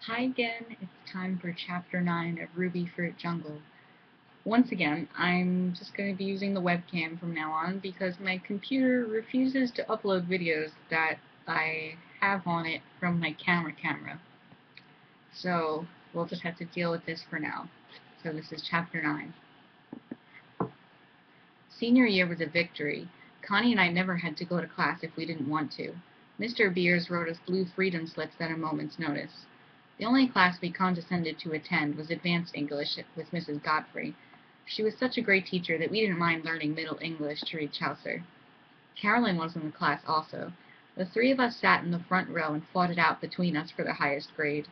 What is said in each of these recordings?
Hi again, it's time for Chapter 9 of Ruby Fruit Jungle. Once again, I'm just going to be using the webcam from now on because my computer refuses to upload videos that I have on it from my camera. So, we'll just have to deal with this for now. So this is Chapter 9. Senior year was a victory. Connie and I never had to go to class if we didn't want to. Mr. Beers wrote us blue freedom slips at a moment's notice. The only class we condescended to attend was Advanced English with Mrs. Godfrey. She was such a great teacher that we didn't mind learning Middle English to read Chaucer. Carolyn was in the class also. The three of us sat in the front row and fought it out between us for the highest grade.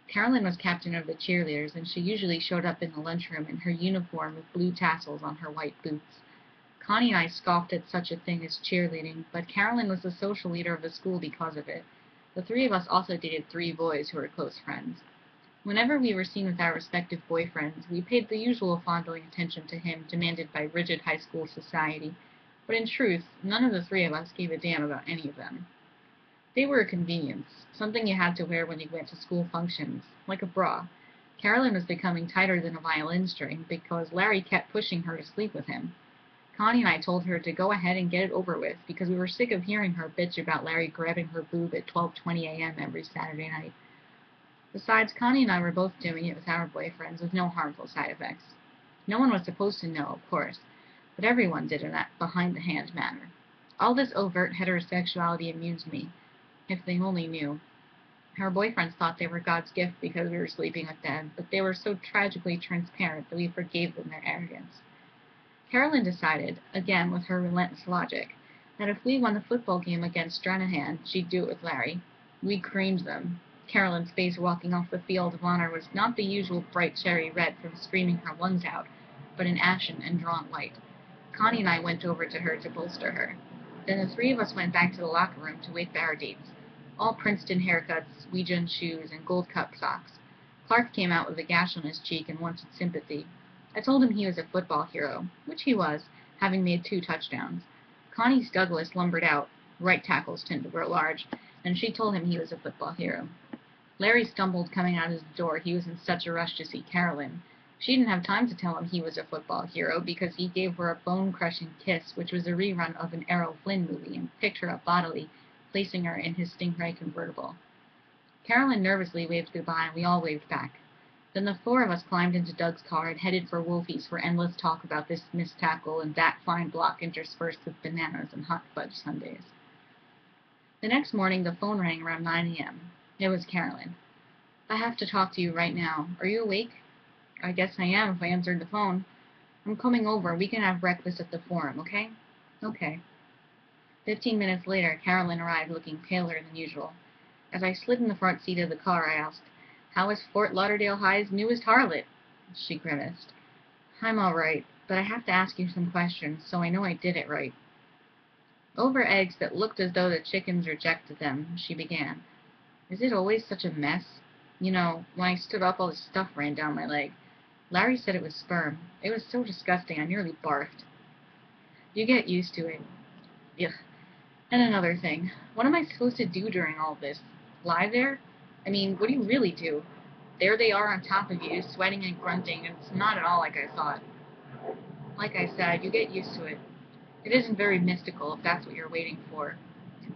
Carolyn was captain of the cheerleaders, and she usually showed up in the lunchroom in her uniform with blue tassels on her white boots. Connie and I scoffed at such a thing as cheerleading, but Carolyn was the social leader of the school because of it. The three of us also dated three boys who were close friends. Whenever we were seen with our respective boyfriends, we paid the usual fondling attention to him demanded by rigid high school society, but in truth, none of the three of us gave a damn about any of them. They were a convenience, something you had to wear when you went to school functions, like a bra. Carolyn was becoming tighter than a violin string because Larry kept pushing her to sleep with him. Connie and I told her to go ahead and get it over with because we were sick of hearing her bitch about Larry grabbing her boob at 12:20 a.m. every Saturday night. Besides, Connie and I were both doing it with our boyfriends with no harmful side effects. No one was supposed to know, of course, but everyone did in that behind-the-hand manner. All this overt heterosexuality amused me, if they only knew. Our boyfriends thought they were God's gift because we were sleeping with them, but they were so tragically transparent that we forgave them their arrogance. Carolyn decided, again with her relentless logic, that if we won the football game against Stranahan, she'd do it with Larry. We creamed them. Carolyn's face walking off the field of honor was not the usual bright cherry red from screaming her lungs out, but an ashen and drawn white. Connie and I went over to her to bolster her. Then the three of us went back to the locker room to wait for our dates. All Princeton haircuts, Ouija shoes, and gold cup socks. Clark came out with a gash on his cheek and wanted sympathy. I told him he was a football hero, which he was, having made 2 touchdowns. Connie Douglas lumbered out. Right tackles tend to grow large, and she told him he was a football hero. Larry stumbled coming out of the door. He was in such a rush to see Carolyn. She didn't have time to tell him he was a football hero because he gave her a bone-crushing kiss, which was a rerun of an Errol Flynn movie, and picked her up bodily, placing her in his Stingray convertible. Carolyn nervously waved goodbye, and we all waved back. Then the 4 of us climbed into Doug's car and headed for Wolfie's for endless talk about this missed tackle and that fine block interspersed with bananas and hot fudge sundaes. The next morning the phone rang around 9 a.m. It was Carolyn. "I have to talk to you right now. Are you awake?" "I guess I am if I answered the phone." "I'm coming over. We can have breakfast at the Forum, okay?" "Okay." 15 minutes later Carolyn arrived looking paler than usual. As I slid in the front seat of the car I asked, "How is Fort Lauderdale High's newest harlot?" She grimaced. "I'm all right, but I have to ask you some questions so I know I did it right." "Over eggs that looked as though the chickens rejected them," she began. "Is it always such a mess? You know, when I stood up all this stuff ran down my leg. Larry said it was sperm. It was so disgusting I nearly barfed." "You get used to it." "Ugh. And another thing. What am I supposed to do during all this? Lie there? I mean, what do you really do? There they are on top of you, sweating and grunting, and it's not at all like I thought." "Like I said, you get used to it. It isn't very mystical, if that's what you're waiting for.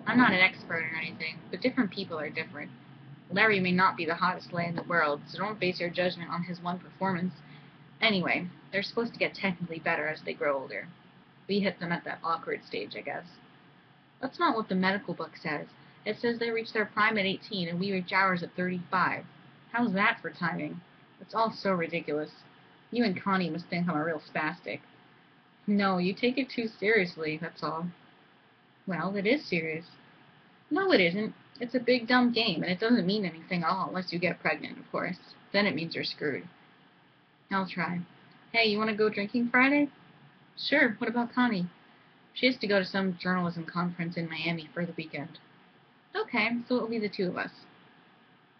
I'm not an expert or anything, but different people are different. Larry may not be the hottest lay in the world, so don't base your judgment on his one performance. Anyway, they're supposed to get technically better as they grow older. We hit them at that awkward stage, I guess." "That's not what the medical book says. It says they reach their prime at 18 and we reach ours at 35. How's that for timing? It's all so ridiculous. You and Connie must think I'm a real spastic." "No, you take it too seriously, that's all." "Well, it is serious." "No, it isn't. It's a big dumb game, and it doesn't mean anything at all unless you get pregnant, of course. Then it means you're screwed." "I'll try. Hey, you want to go drinking Friday?" "Sure. What about Connie?" "She has to go to some journalism conference in Miami for the weekend." "Okay, so it'll be the 2 of us."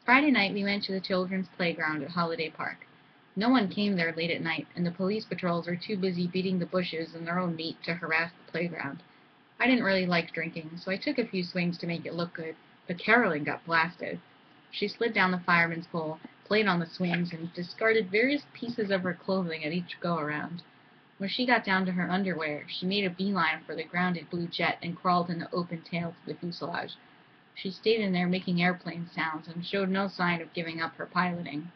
Friday night we went to the children's playground at Holiday Park. No one came there late at night, and the police patrols were too busy beating the bushes and their own meat to harass the playground. I didn't really like drinking, so I took a few swings to make it look good, but Carolyn got blasted. She slid down the fireman's pole, played on the swings, and discarded various pieces of her clothing at each go-around. When she got down to her underwear, she made a beeline for the grounded blue jet and crawled in the open tail to the fuselage. She stayed in there making airplane sounds and showed no sign of giving up her piloting.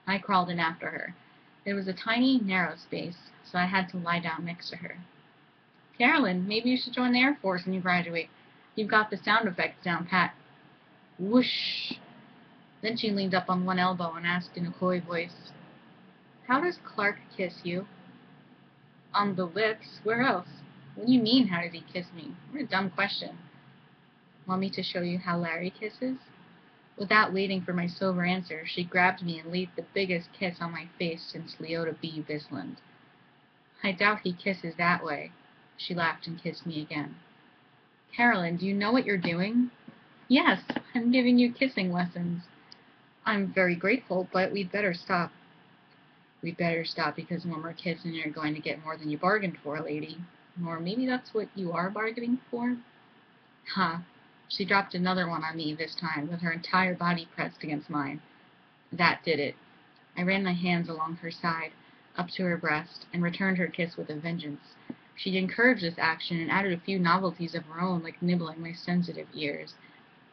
I crawled in after her. It was a tiny, narrow space, so I had to lie down next to her. Carolyn, maybe you should join the Air Force when you graduate. You've got the sound effects down pat. Whoosh! Then she leaned up on one elbow and asked in a coy voice, "How does Clark kiss you?" "On the lips. Where else?" "What do you mean, how does he kiss me? What a dumb question." "Want me to show you how Larry kisses?" Without waiting for my sober answer, she grabbed me and laid the biggest kiss on my face since Leota B. Bisland. "I doubt he kisses that way." She laughed and kissed me again. "Carolyn, do you know what you're doing?" "Yes, I'm giving you kissing lessons." "I'm very grateful, but we'd better stop." "We'd better stop because when we're kissing you're going to get more than you bargained for, lady. Or maybe that's what you are bargaining for?" Ha! She dropped another one on me this time, with her entire body pressed against mine. That did it. I ran my hands along her side, up to her breast, and returned her kiss with a vengeance. She encouraged this action and added a few novelties of her own, like nibbling my sensitive ears.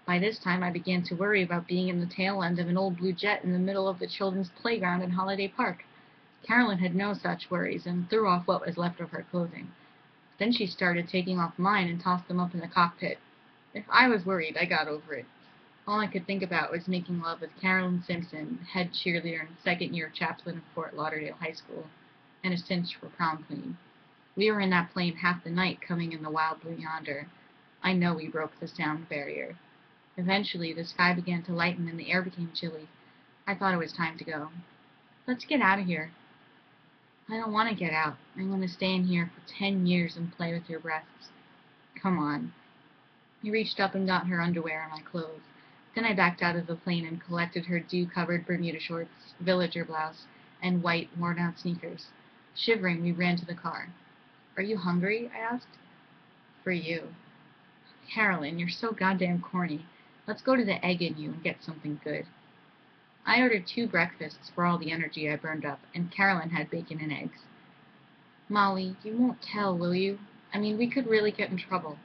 By this time I began to worry about being in the tail end of an old blue jet in the middle of the children's playground in Holiday Park. Carolyn had no such worries, and threw off what was left of her clothing. Then she started taking off mine and tossed them up in the cockpit. If I was worried, I got over it. All I could think about was making love with Carolyn Simpson, head cheerleader and second-year chaplain of Fort Lauderdale High School, and a cinch for prom queen. We were in that plane half the night, coming in the wild blue yonder. I know we broke the sound barrier. Eventually, the sky began to lighten and the air became chilly. I thought it was time to go. "Let's get out of here." "I don't want to get out. I want to stay in here for 10 years and play with your breasts." "Come on." He reached up and got her underwear and my clothes. Then I backed out of the plane and collected her dew-covered Bermuda shorts, villager blouse, and white, worn-out sneakers. Shivering, we ran to the car. "Are you hungry?" I asked. "For you." "Carolyn, you're so goddamn corny. Let's go to the Egg and You and get something good." I ordered 2 breakfasts for all the energy I burned up, and Carolyn had bacon and eggs. "Molly, you won't tell, will you? I mean, we could really get in trouble."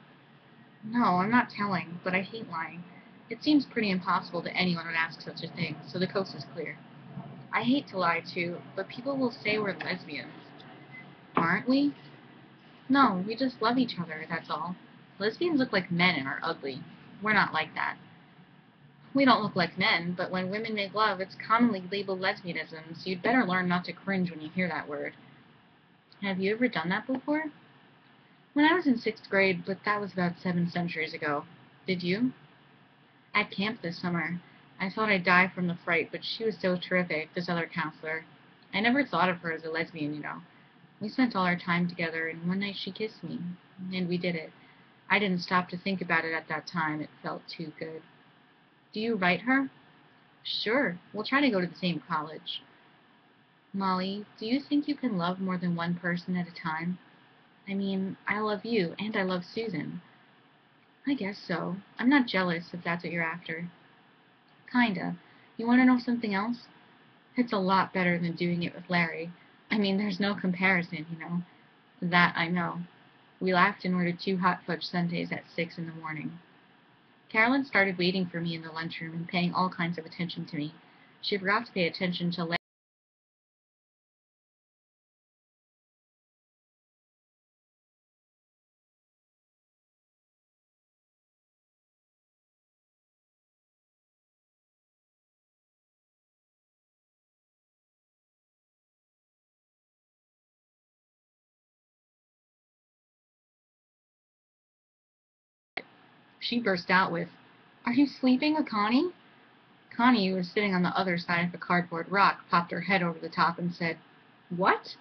"No, I'm not telling, but I hate lying. It seems pretty impossible that anyone would ask such a thing, so the coast is clear. I hate to lie, too, but people will say we're lesbians." "Aren't we?" "No, we just love each other, that's all. Lesbians look like men and are ugly. We're not like that." "We don't look like men, but when women make love, it's commonly labeled lesbianism, so you'd better learn not to cringe when you hear that word." "Have you ever done that before?" "When I was in 6th grade, but that was about 7 centuries ago. Did you?" "At camp this summer. I thought I'd die from the fright, but she was so terrific, this other counselor. I never thought of her as a lesbian, you know. We spent all our time together, and one night she kissed me. And we did it. I didn't stop to think about it at that time. It felt too good." "Do you write her?" "Sure. We'll try to go to the same college." "Molly, do you think you can love more than one person at a time? I mean, I love you, and I love Susan." "I guess so. I'm not jealous, if that's what you're after." "Kinda. You want to know something else? It's a lot better than doing it with Larry. I mean, there's no comparison, you know." "That I know." We laughed and ordered 2 hot fudge sundaes at 6 in the morning. Carolyn started waiting for me in the lunchroom and paying all kinds of attention to me. She forgot to pay attention to Larry. She burst out with, "Are you sleeping with Connie?" Connie, who was sitting on the other side of a cardboard rock, popped her head over the top and said, "What?"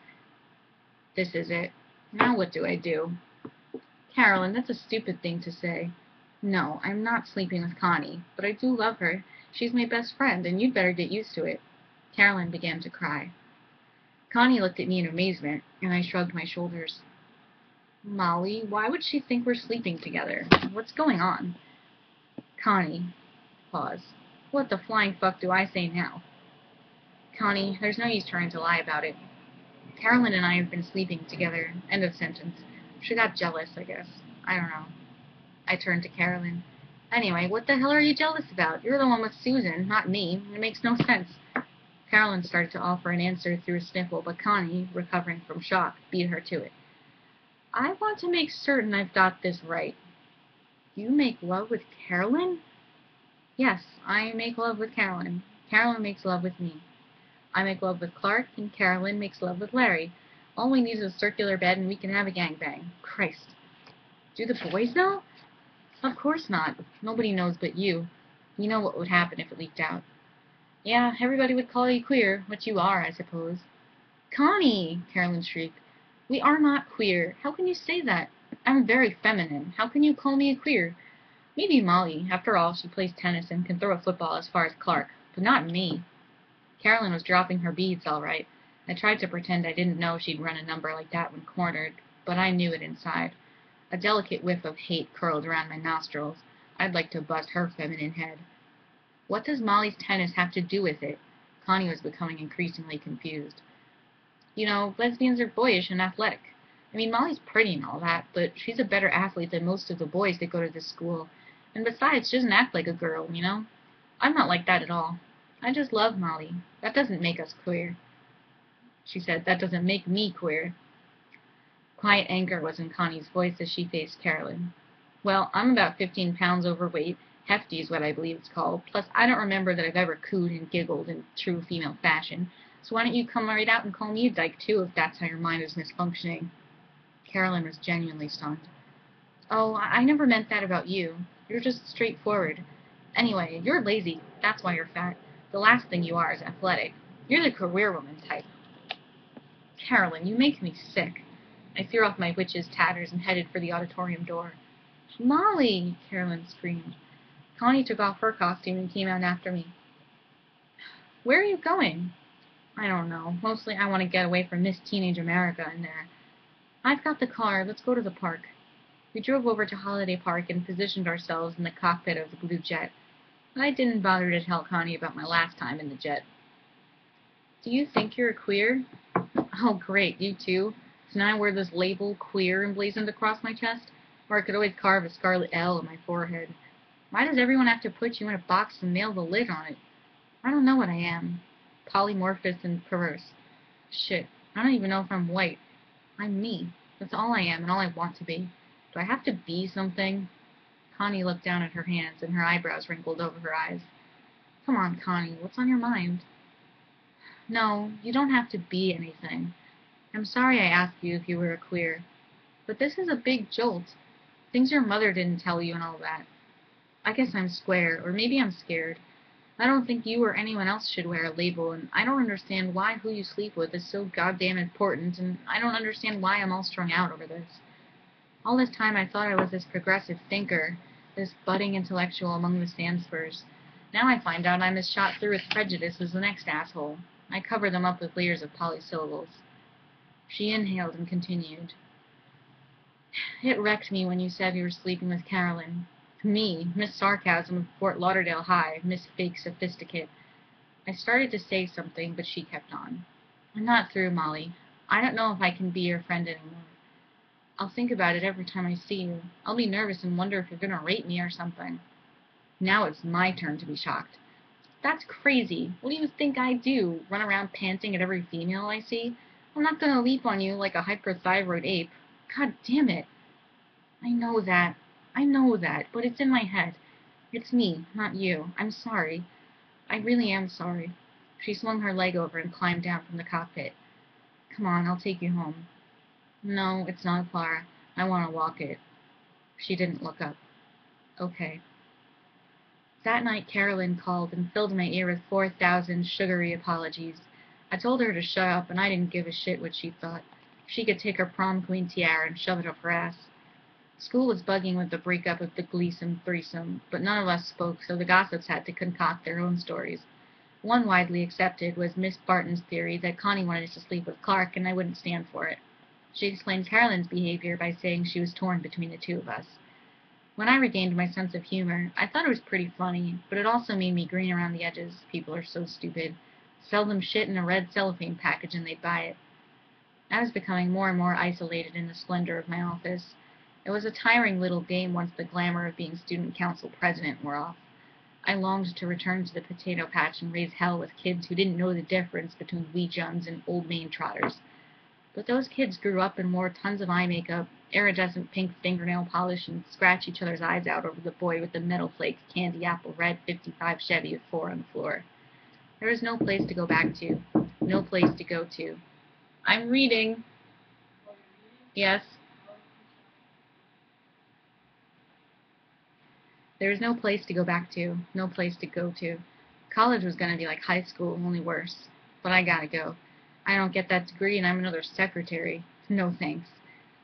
"This is it. Now what do I do?" "Carolyn, that's a stupid thing to say." "No, I'm not sleeping with Connie, but I do love her. She's my best friend, and you'd better get used to it." Carolyn began to cry. Connie looked at me in amazement, and I shrugged my shoulders. "Molly, why would she think we're sleeping together? What's going on?" "Connie." Pause. What the flying fuck do I say now? Connie, there's no use trying to lie about it. Carolyn and I have been sleeping together. End of sentence. She got jealous, I guess. I don't know. I turned to Carolyn. Anyway, what the hell are you jealous about? You're the one with Susan, not me. It makes no sense. Carolyn started to offer an answer through a sniffle, but Connie, recovering from shock, beat her to it. I want to make certain I've got this right. You make love with Carolyn? Yes, I make love with Carolyn. Carolyn makes love with me. I make love with Clark, and Carolyn makes love with Larry. All we need is a circular bed, and we can have a gangbang. Christ. Do the boys know? Of course not. Nobody knows but you. You know what would happen if it leaked out. Yeah, everybody would call you queer, which you are, I suppose. Connie! Carolyn shrieked. We are not queer. How can you say that? I'm very feminine. How can you call me a queer? Maybe Molly. After all, she plays tennis and can throw a football as far as Clark. But not me. Carolyn was dropping her beads, all right. I tried to pretend I didn't know she'd run a number like that when cornered, but I knew it inside. A delicate whiff of hate curled around my nostrils. I'd like to bust her feminine head. What does Molly's tennis have to do with it? Connie was becoming increasingly confused. You know, lesbians are boyish and athletic. I mean, Molly's pretty and all that, but she's a better athlete than most of the boys that go to this school. And besides, she doesn't act like a girl, you know? I'm not like that at all. I just love Molly. That doesn't make us queer. She said, that doesn't make me queer. Quiet anger was in Connie's voice as she faced Carolyn. Well, I'm about 15 pounds overweight. Hefty is what I believe it's called. Plus, I don't remember that I've ever cooed and giggled in true female fashion. So why don't you come right out and call me a dyke, too, if that's how your mind is misfunctioning? Carolyn was genuinely stunned. Oh, I never meant that about you. You're just straightforward. Anyway, you're lazy. That's why you're fat. The last thing you are is athletic. You're the career woman type. Carolyn, you make me sick. I threw off my witch's tatters and headed for the auditorium door. Molly! Carolyn screamed. Connie took off her costume and came out after me. Where are you going? I don't know. Mostly I want to get away from Miss Teenage America in there. I've got the car. Let's go to the park. We drove over to Holiday Park and positioned ourselves in the cockpit of the blue jet. I didn't bother to tell Connie about my last time in the jet. Do you think you're a queer? Oh, great. You too? So now I wear this label, queer, emblazoned across my chest? Or I could always carve a scarlet L on my forehead. Why does everyone have to put you in a box and nail the lid on it? I don't know what I am. Polymorphous and perverse. Shit. I don't even know if I'm white. I'm me. That's all I am and all I want to be. Do I have to be something? Connie looked down at her hands and her eyebrows wrinkled over her eyes. Come on, Connie. What's on your mind? No, you don't have to be anything. I'm sorry I asked you if you were a queer. But this is a big jolt. Things your mother didn't tell you and all that. I guess I'm square, or maybe I'm scared. I don't think you or anyone else should wear a label, and I don't understand why who you sleep with is so goddamn important, and I don't understand why I'm all strung out over this. All this time I thought I was this progressive thinker, this budding intellectual among the Sandspurs. Now I find out I'm as shot through with prejudice as the next asshole. I cover them up with layers of polysyllables. She inhaled and continued. It wrecked me when you said you were sleeping with Carolyn. Me, Miss Sarcasm of Fort Lauderdale High, Miss Fake Sophisticate. I started to say something, but she kept on. I'm not through, Molly. I don't know if I can be your friend anymore. I'll think about it every time I see you. I'll be nervous and wonder if you're going to rape me or something. Now it's my turn to be shocked. That's crazy. What do you think I do? Run around panting at every female I see? I'm not going to leap on you like a hyperthyroid ape. God damn it. I know that, but it's in my head. It's me, not you. I'm sorry. I really am sorry. She swung her leg over and climbed down from the cockpit. Come on, I'll take you home. No, it's not far. I want to walk it. She didn't look up. Okay. That night Carolyn called and filled my ear with 4,000 sugary apologies. I told her to shut up, and I didn't give a shit what she thought. She could take her prom queen tiara and shove it up her ass. School was bugging with the breakup of the Gleason threesome, but none of us spoke, so the gossips had to concoct their own stories. One widely accepted was Miss Barton's theory that Connie wanted to sleep with Clark, and I wouldn't stand for it. She explained Carolyn's behavior by saying she was torn between the two of us. When I regained my sense of humor, I thought it was pretty funny, but it also made me green around the edges. People are so stupid. Sell them shit in a red cellophane package and they'd buy it. I was becoming more and more isolated in the splendor of my office. It was a tiring little game once the glamour of being student council president wore off. I longed to return to the potato patch and raise hell with kids who didn't know the difference between Wee Juns and Old Main Trotters. But those kids grew up and wore tons of eye makeup, iridescent pink fingernail polish, and scratched each other's eyes out over the boy with the metal flakes candy apple red 55 Chevy with 4 on the floor. There was no place to go back to. No place to go to. I'm reading. Yes. There was no place to go back to. No place to go to. College was going to be like high school, only worse. But I gotta go. I don't get that degree and I'm another secretary. No thanks.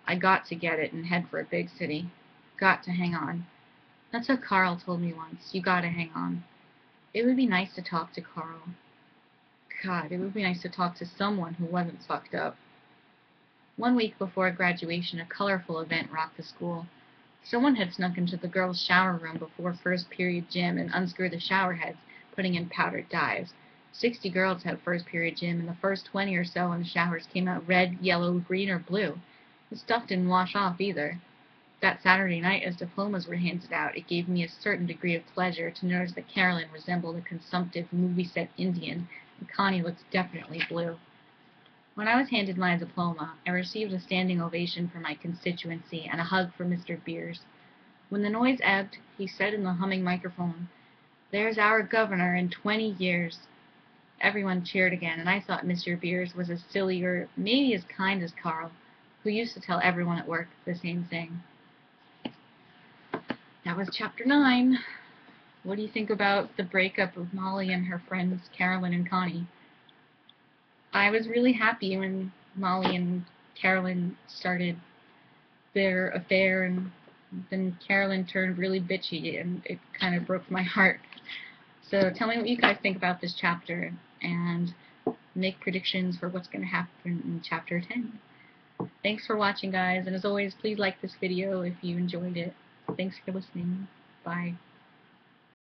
I got to get it and head for a big city. Got to hang on. That's what Carl told me once. You gotta hang on. It would be nice to talk to Carl. God, it would be nice to talk to someone who wasn't fucked up. 1 week before graduation, a colorful event rocked the school. Someone had snuck into the girls' shower room before first period gym and unscrewed the shower heads, putting in powdered dyes. 60 girls had first period gym, and the first 20 or so in the showers came out red, yellow, green, or blue. The stuff didn't wash off either. That Saturday night, as diplomas were handed out, it gave me a certain degree of pleasure to notice that Carolyn resembled a consumptive movie-set Indian, and Connie looked definitely blue. When I was handed my diploma, I received a standing ovation from my constituency and a hug from Mr. Beers. When the noise ebbed, he said in the humming microphone, "There's our governor in 20 years." Everyone cheered again, and I thought Mr. Beers was as silly or maybe as kind as Carl, who used to tell everyone at work the same thing. That was chapter 9. What do you think about the breakup of Molly and her friends Carolyn and Connie? I was really happy when Molly and Carolyn started their affair, and then Carolyn turned really bitchy, and it kind of broke my heart. So tell me what you guys think about this chapter, and make predictions for what's going to happen in chapter 10. Thanks for watching, guys, and as always, please like this video if you enjoyed it. Thanks for listening. Bye.